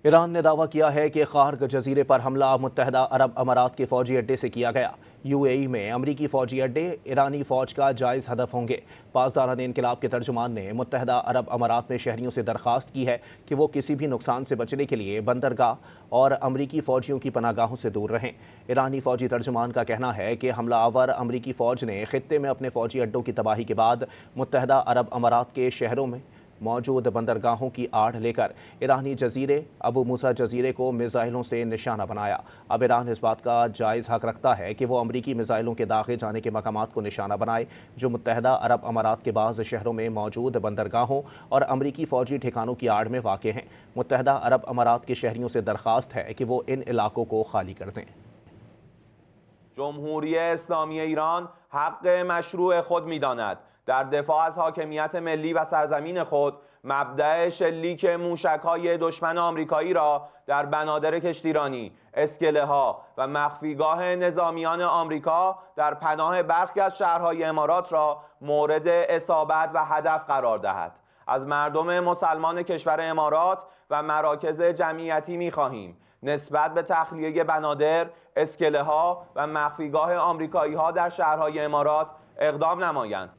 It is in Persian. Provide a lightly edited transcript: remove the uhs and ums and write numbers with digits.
ایران نے دعویٰ کیا ہے کہ خارگ جزیرے پر حملہ متحدہ عرب امارات کے فوجی اڈے سے کیا گیا۔ یو اے ای میں امریکی فوجی اڈے ایرانی فوج کا جائز ہدف ہوں گے۔ پاسداران انقلاب کے ترجمان نے متحدہ عرب امارات میں شہریوں سے درخواست کی ہے کہ وہ کسی بھی نقصان سے بچنے کے لیے بندرگاہ اور امریکی فوجیوں کی پناہ گاہوں سے دور رہیں۔ ایرانی فوجی ترجمان کا کہنا ہے کہ حملہ آور امریکی فوج نے خطے میں اپنے فوجی اڈوں کی تباہی کے بعد متحدہ عرب امارات کے شہروں میں موجود بندرگاہوں کی آڑ لے کر ایرانی جزیرے ابو موسیٰ جزیرے کو میزائلوں سے نشانہ بنایا۔ اب ایران اس بات کا جائز حق رکھتا ہے کہ وہ امریکی میزائلوں کے داغے جانے کے مقامات کو نشانہ بنائے جو متحدہ عرب امارات کے بعض شہروں میں موجود بندرگاہوں اور امریکی فوجی ٹھکانوں کی آڑ میں واقع ہیں۔ متحدہ عرب امارات کے شہریوں سے درخواست ہے کہ وہ ان علاقوں کو خالی کر دیں۔ جمهوری اسلامی ایران حق مشروع خود می‌داند در دفاع از حاکمیت ملی و سرزمین خود مبدأ شلیک موشک‌های دشمن آمریکایی را در بنادر کشتیرانی، اسکله‌ها و مخفیگاه نظامیان آمریکا در پناه برخی از شهرهای امارات را مورد اصابت و هدف قرار دهد. از مردم مسلمان کشور امارات و مراکز جمعیتی می‌خواهیم نسبت به تخلیه بنادر، اسکله‌ها و مخفیگاه آمریکایی‌ها در شهرهای امارات اقدام نمایند.